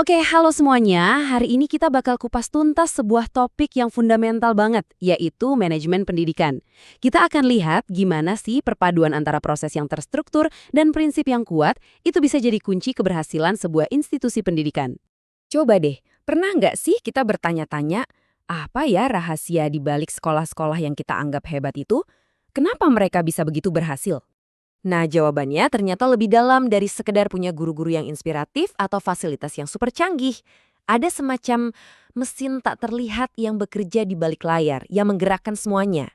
Oke, halo semuanya. Hari ini kita bakal kupas tuntas sebuah topik yang fundamental banget, yaitu manajemen pendidikan. Kita akan lihat gimana sih perpaduan antara proses yang terstruktur dan prinsip yang kuat itu bisa jadi kunci keberhasilan sebuah institusi pendidikan. Coba deh, pernah nggak sih kita bertanya-tanya, apa ya rahasia di balik sekolah-sekolah yang kita anggap hebat itu? Kenapa mereka bisa begitu berhasil? Nah, jawabannya ternyata lebih dalam dari sekedar punya guru-guru yang inspiratif atau fasilitas yang super canggih. Ada semacam mesin tak terlihat yang bekerja di balik layar, yang menggerakkan semuanya.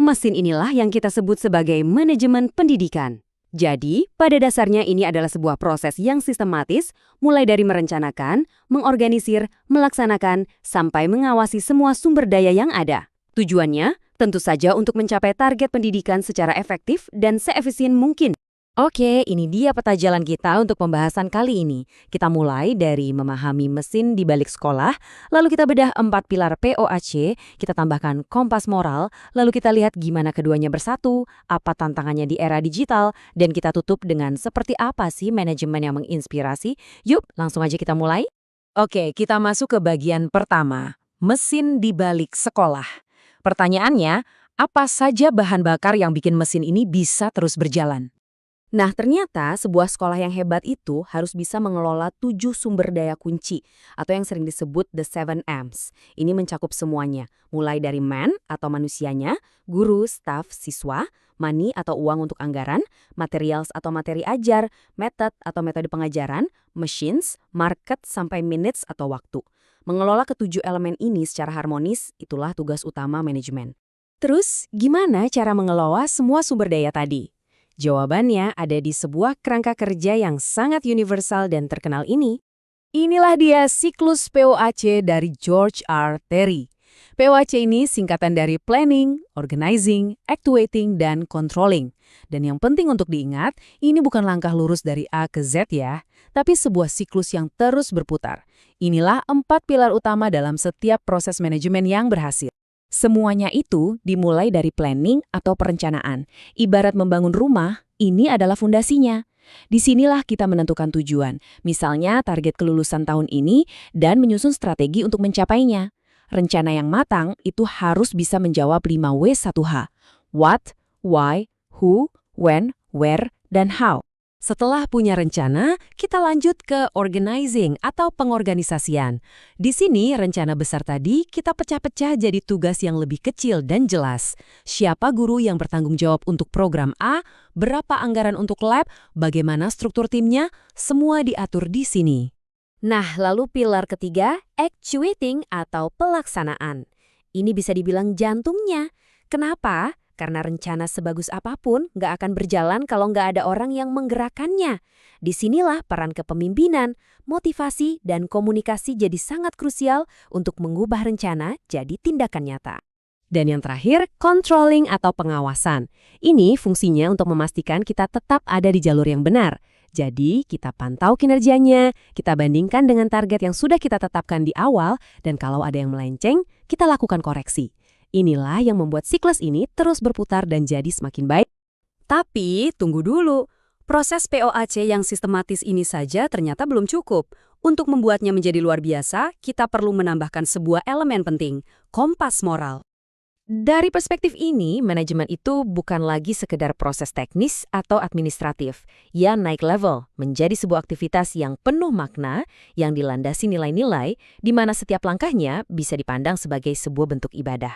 Mesin inilah yang kita sebut sebagai manajemen pendidikan. Jadi, pada dasarnya ini adalah sebuah proses yang sistematis, mulai dari merencanakan, mengorganisir, melaksanakan, sampai mengawasi semua sumber daya yang ada. Tujuannya, tentu saja untuk mencapai target pendidikan secara efektif dan seefisien mungkin. Oke, ini dia peta jalan kita untuk pembahasan kali ini. Kita mulai dari memahami mesin di balik sekolah, lalu kita bedah 4 pilar POAC, kita tambahkan kompas moral, lalu kita lihat gimana keduanya bersatu, apa tantangannya di era digital, dan kita tutup dengan seperti apa sih manajemen yang menginspirasi. Yuk, langsung aja kita mulai. Oke, kita masuk ke bagian pertama, mesin di balik sekolah. Pertanyaannya, apa saja bahan bakar yang bikin mesin ini bisa terus berjalan? Nah, ternyata sebuah sekolah yang hebat itu harus bisa mengelola 7 sumber daya kunci, atau yang sering disebut the 7 M's. Ini mencakup semuanya, mulai dari man atau manusianya, guru, staf, siswa, money atau uang untuk anggaran, materials atau materi ajar, method atau metode pengajaran, machines, market, sampai minutes atau waktu. Mengelola ketujuh elemen ini secara harmonis, itulah tugas utama manajemen. Terus, gimana cara mengelola semua sumber daya tadi? Jawabannya ada di sebuah kerangka kerja yang sangat universal dan terkenal ini. Inilah dia siklus POAC dari George R. Terry. POAC ini singkatan dari Planning, Organizing, Actuating, dan Controlling. Dan yang penting untuk diingat, ini bukan langkah lurus dari A ke Z ya, tapi sebuah siklus yang terus berputar. Inilah 4 pilar utama dalam setiap proses manajemen yang berhasil. Semuanya itu dimulai dari planning atau perencanaan. Ibarat membangun rumah, ini adalah fondasinya. Disinilah kita menentukan tujuan, misalnya target kelulusan tahun ini, dan menyusun strategi untuk mencapainya. Rencana yang matang itu harus bisa menjawab 5W1H. What, why, who, when, where, dan how. Setelah punya rencana, kita lanjut ke organizing atau pengorganisasian. Di sini, rencana besar tadi kita pecah-pecah jadi tugas yang lebih kecil dan jelas. Siapa guru yang bertanggung jawab untuk program A, berapa anggaran untuk lab, bagaimana struktur timnya, semua diatur di sini. Nah, lalu pilar ketiga, actuating atau pelaksanaan. Ini bisa dibilang jantungnya. Kenapa? Karena rencana sebagus apapun nggak akan berjalan kalau nggak ada orang yang menggerakkannya. Disinilah peran kepemimpinan, motivasi, dan komunikasi jadi sangat krusial untuk mengubah rencana jadi tindakan nyata. Dan yang terakhir, controlling atau pengawasan. Ini fungsinya untuk memastikan kita tetap ada di jalur yang benar. Jadi, kita pantau kinerjanya, kita bandingkan dengan target yang sudah kita tetapkan di awal, dan kalau ada yang melenceng, kita lakukan koreksi. Inilah yang membuat siklus ini terus berputar dan jadi semakin baik. Tapi, tunggu dulu. Proses POAC yang sistematis ini saja ternyata belum cukup. Untuk membuatnya menjadi luar biasa, kita perlu menambahkan sebuah elemen penting, kompas moral. Dari perspektif ini, manajemen itu bukan lagi sekedar proses teknis atau administratif. Ia naik level, menjadi sebuah aktivitas yang penuh makna, yang dilandasi nilai-nilai, di mana setiap langkahnya bisa dipandang sebagai sebuah bentuk ibadah.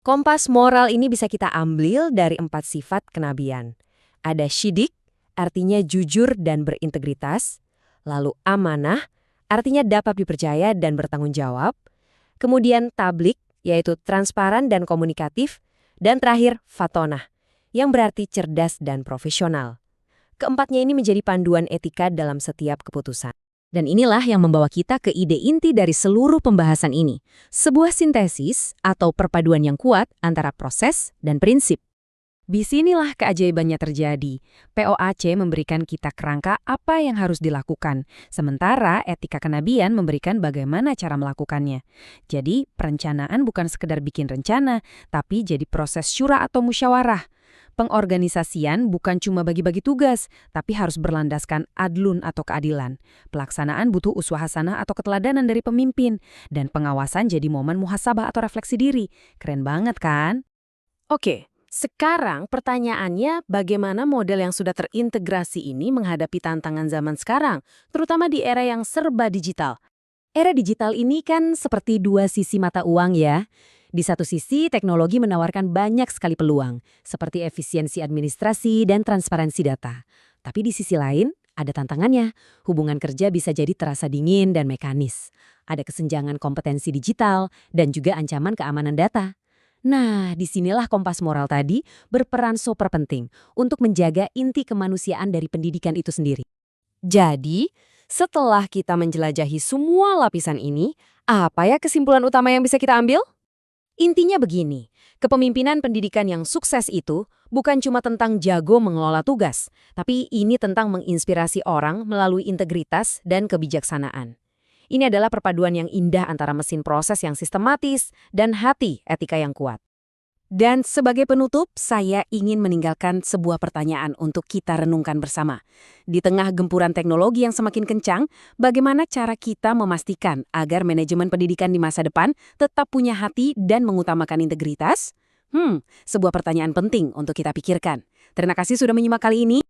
Kompas moral ini bisa kita ambil dari 4 sifat kenabian. Ada syidik, artinya jujur dan berintegritas. Lalu amanah, artinya dapat dipercaya dan bertanggung jawab. Kemudian tablik, yaitu transparan dan komunikatif. Dan terakhir, fatonah, yang berarti cerdas dan profesional. Keempatnya ini menjadi panduan etika dalam setiap keputusan. Dan inilah yang membawa kita ke ide inti dari seluruh pembahasan ini. Sebuah sintesis atau perpaduan yang kuat antara proses dan prinsip. Disinilah keajaibannya terjadi. POAC memberikan kita kerangka apa yang harus dilakukan, sementara etika kenabian memberikan bagaimana cara melakukannya. Jadi, perencanaan bukan sekedar bikin rencana, tapi jadi proses syura atau musyawarah. Pengorganisasian bukan cuma bagi-bagi tugas, tapi harus berlandaskan adlun atau keadilan. Pelaksanaan butuh uswah hasanah atau keteladanan dari pemimpin, dan pengawasan jadi momen muhasabah atau refleksi diri. Keren banget kan? Oke, sekarang pertanyaannya bagaimana model yang sudah terintegrasi ini menghadapi tantangan zaman sekarang, terutama di era yang serba digital. Era digital ini kan seperti dua sisi mata uang ya. Di satu sisi, teknologi menawarkan banyak sekali peluang, seperti efisiensi administrasi dan transparansi data. Tapi di sisi lain, ada tantangannya. Hubungan kerja bisa jadi terasa dingin dan mekanis. Ada kesenjangan kompetensi digital dan juga ancaman keamanan data. Nah, disinilah kompas moral tadi berperan super penting untuk menjaga inti kemanusiaan dari pendidikan itu sendiri. Jadi, setelah kita menjelajahi semua lapisan ini, apa ya kesimpulan utama yang bisa kita ambil? Intinya begini, kepemimpinan pendidikan yang sukses itu bukan cuma tentang jago mengelola tugas, tapi ini tentang menginspirasi orang melalui integritas dan kebijaksanaan. Ini adalah perpaduan yang indah antara mesin proses yang sistematis dan hati etika yang kuat. Dan sebagai penutup, saya ingin meninggalkan sebuah pertanyaan untuk kita renungkan bersama. Di tengah gempuran teknologi yang semakin kencang, bagaimana cara kita memastikan agar manajemen pendidikan di masa depan tetap punya hati dan mengutamakan integritas? Sebuah pertanyaan penting untuk kita pikirkan. Terima kasih sudah menyimak kali ini.